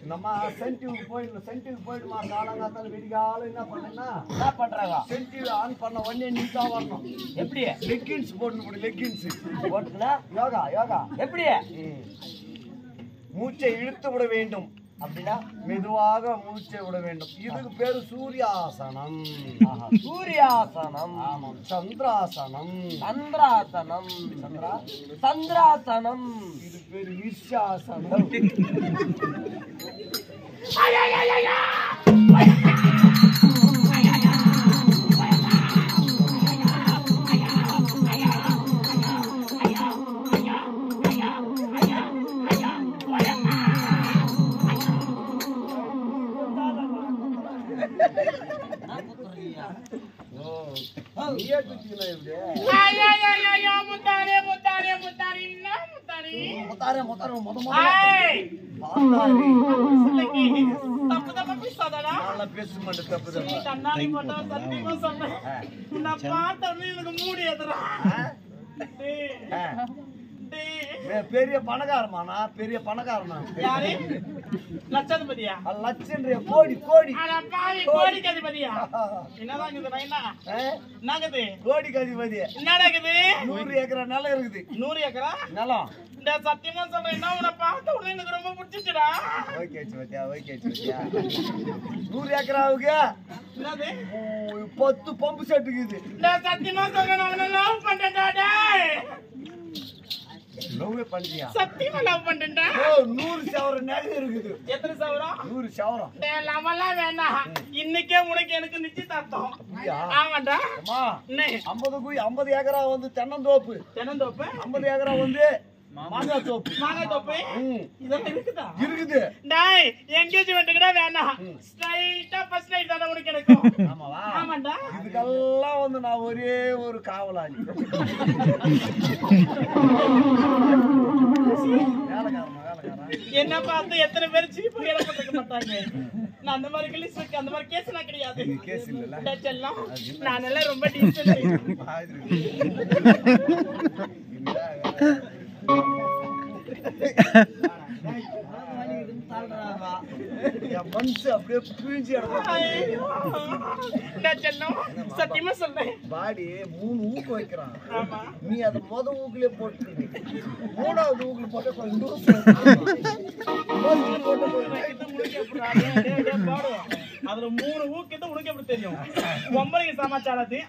நம்ம சென்டிவ் போயிடுமா காலங்காத்தால விடிகாலம் என்ன பண்றாங்க சென்டிவ் ஆன் பண்ண உடனே நீ தான் வரணும். எப்படி லெக்கின்ஸ் போட்டு லெக்கின்ஸ் போட்டுனா யோகா யோகா எப்படி மூச்சை இழுத்து விட வேண்டும். அப்படின்னா மெதுவாக மூச்சை விட வேண்டும். இதுக்கு பேரு சூரியாசனம். சூரியாசனம். ஆமாம். சந்திராசனம். சந்திராசனம். சந்திராசனம். இது பேரு விஸ்வாசனம். பெரிய பணக்காரமானா பெரிய பணக்காரனா லட்சாதிபதியா லட்சம் கோடி கோடி கோடிக்கு அதிபதியா என்னதான் கோடிக்கு அதிபதி என்னடாக்குது 100 ஏக்கரா நிலம் இருக்குது. 100 ஏக்கரா நிலம் சத்தியமா சொல்றேன் உன்னை பார்த்த உடனே எனக்கு ரொம்ப பிடிச்சிச்சுடா. ஓகே பத்தியா ஓகே பத்தியா 100 ஏக்கராவுக்கு 10 பம்பு செட் இருக்குது. சத்தியமா சொல்றேன் உன்னை லவ் பண்றேன்டா. லவ் பண்றியா? சத்தியமா லவ் பண்றேன்டா. 100 சவரம் நகை இருக்குது. எத்தனை சவரம்? 100 சவரம். டேய் லவலாம் வேண்டாம். இன்னைக்கே உனக்கு எனக்கு நிச்சயதார்த்தம். ஆமாடா. அம்மா 50 ஏக்கரா வந்து தென்னந்தோப்பு. 50 ஏக்கரா வந்து மாங்காய் தோப்பு. இதெல்லாம் இருக்குதா? இருக்குது. டேய் என்கேஜ்மென்ட் கூட வேண்டாம். ஸ்ட்ரைட்டா ஃபர்ஸ்ட் நைட் தான உனக்கு கிடைக்கும். ஆமாவா? ஆமாடா. இதுக்கெல்லாம் வந்து நான் ஒரே ஒரு காவலாளி. என்ன பார்த்து எத்தனை பேர் சீப்பு கேட்க மாட்டாங்க. நான் அந்த மாதிரி கிளிஸ் அந்த மாதிரி கேஸ் நான் கிடையாது. கேஸ் இல்லல. டச்செல்லாம் நான் எல்லாம் ரொம்ப டீசன்ட். சத்தியமா சொல்றேன் பாடி 3 ஊக்கு வைக்கிறான். நீ அது முத ஊக்குலயே போட்டு 3வது ஊக்குல போட்டு அதுல 3 ஊக்கு உனக்கு எப்படி தெரியும்? பொம்பளைக்கு சமாச்சாரத்து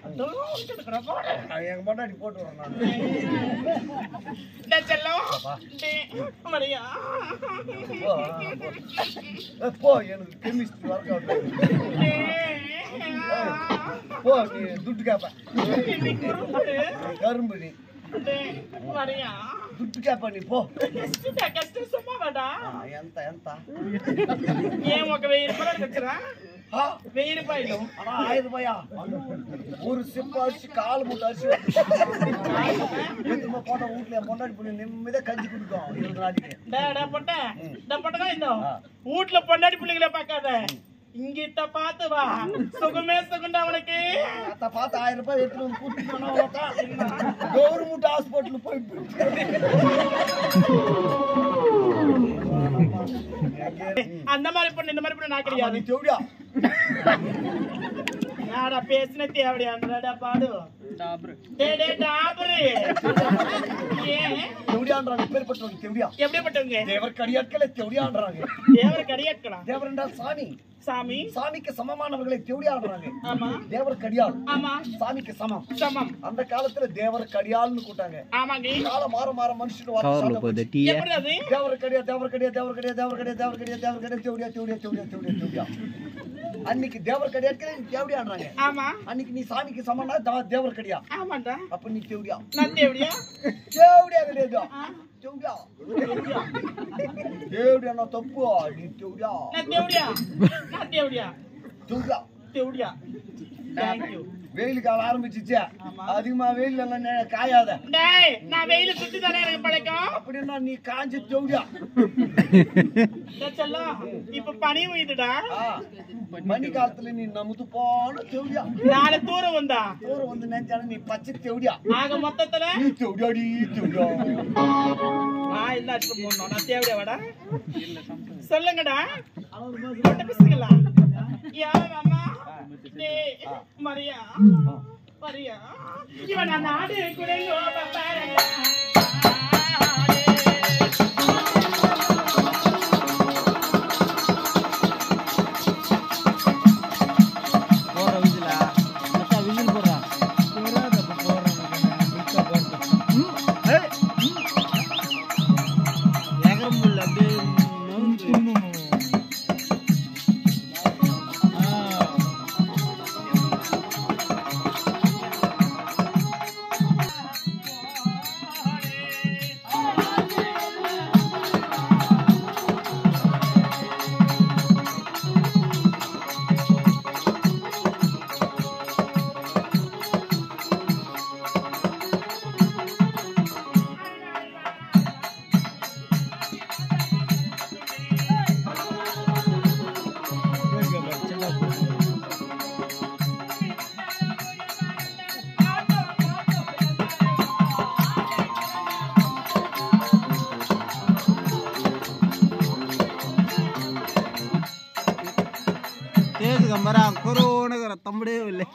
எங்க முன்னாடி போட்டு வரேன். போ எனக்கு கெமிஸ்ட்ரி ஒர்க் அவுட் போ நீ துட்டு கேப்ப கரும்பு நீ దుడ్డు చెప్పండి పో కష్టం సుమ్మావాడా ఎంత ఎంత ఏం ఒక 1000 రూపాయలు తెచ్చరా 1000 రూపాయలు అలా 5 రూపాయా ஒரு சிப்ப அரிசி கால் மூட்டை அரிசி எதுமா போட்ட வீட்ல முன்னாடி போய் நிம்மதியா கஞ்சி குடிக்கும் 20 நாளைக்கு டேடா பொட்டதான் இந்த வீட்ல பொண்டாடி பிள்ளைகளை பார்க்காத இங்கிட்ட பாத்து வா சுகமே சுகண்டா உனக்கு அத பாத்து 1000 ரூபாய் எடுத்து வந்து கூட்டி போனவளக்கா கவர்மெண்ட் ஹாஸ்பிடல்ல போய் அந்த மாதிரி பண்ண இந்த மாதிரி பண்ண நான் கிடையாது நீ தேவடியா யாரா பேசின தேவடியாடா பாடு சாமி சாமிக்கு சமமானவர்களை தேவடியாடுறாங்க. ஆமா தேவர் கடியாள். ஆமா சாமிக்கு சமம். சமம் அந்த காலத்துல தேவர் கடியாள்னு கூட்டாங்க. ஆமாங்க காலம் மாற மாற மனுஷன் வார்த்தை தேவர் கடியா தேவர் கடியா தேவர் கடியா தேவர் கடியா தேவர் கடியா தேவர் கடியா தேவடியா தேவடியா தேவடியா தேவடியா தேவடியா அன்னைக்கு தேவர் கடியாட்களே நீ தேவடியாடுறாங்க. ஆமா அன்னைக்கு நீ சாமிக்கு சமம்னா தேவர் கடியா. ஆமாடா அப்ப நீ தேவடியா. நான் தேவடியா தேவடியா கிடையாது. தேவடியா தேவடியா நான் தப்பு. நீ தேவடியா நான் தேவடியா நான் தேவடியா தேவடியா தேவடியா. Thank you. வெயில் காலம் ஆரம்பிச்சிச்சு. அதிகமா வெயில் எல்லாம் காயாத. டேய் நான் வெயில சுத்தி தானே எனக்கு பழக்கம். அப்படினா நீ காஞ்சு தேவடியா. செல்லம் இப்ப பனி உயிடுடா. பனி காலத்துல நீ நமுது போன தேவடியா. நாளை தூரம் வந்து நினைச்சானே நீ பச்சை தேவடியா. ஆக மொத்தத்துல நீ தேவடியாடி தேவடியா. இல்ல போறோம் நான் தேவடியா வாடா. சொல்லுங்கடா அவரு பேசுங்களா. யா மாமா டேய் மரியா மரியா இவன் நாடு குடையோ பாப்பாரடா. தம்படே இல்லை.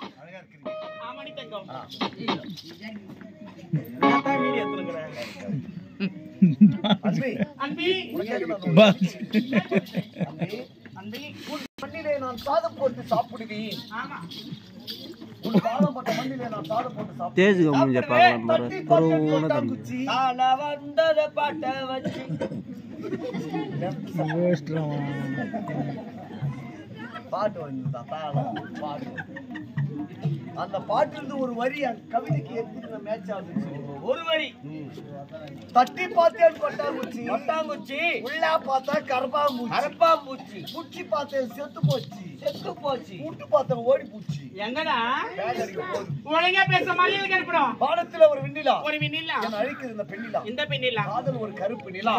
மண்ணிலே நான் சாதம் போட்டு சாப்பிடுவேன். பாட்டு வந்து பாட்டு அந்த பாட்டிலிருந்து ஒரு வரி கவிதைக்கு எப்படி மேட்ச் ஆகுது. ஒரு வரி தட்டி பார்த்தேன் கொட்டாங்குச்சி கொட்டாங்குச்சி உள்ள பார்த்தா கரப்பாம்பூச்சி பூச்சி பார்த்தேன் செத்து போச்சு கூட்டு பார்த்தேன் ஓடி பூச்சி. எங்கடா ஒழுங்கா பேச மலையில கேட்போம். பாடத்துல ஒரு விண்ணிலா என்ன அழைக்குது இந்த பெண்ணிலா காதல் ஒரு கருப்பு நிலா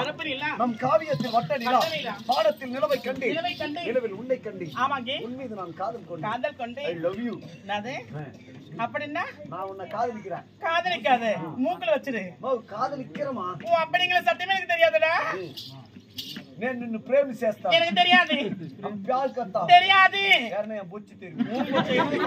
நம் காவியத்தில் வட்ட நிலா பாடத்தில் நிலவை கண்டு நிலவில் உன்னை கண்டு. ஆமாங்க உன் மீது நான் காதல் கொண்டு ஐ லவ் யூ. அப்படின்னா நான் உன்னை காதலிக்கிறேன். காதலிக்காத மூக்குல வச்சிரு. காதலிக்கிறமா அப்படிங்கிற சத்தியமே எனக்கு தெரியாதுடா. నేను నిన్ను ప్రేమిసేస్తా. எனக்கு தெரியாது. தெரியாது. யாரనే బొచ్చి தெரியும்.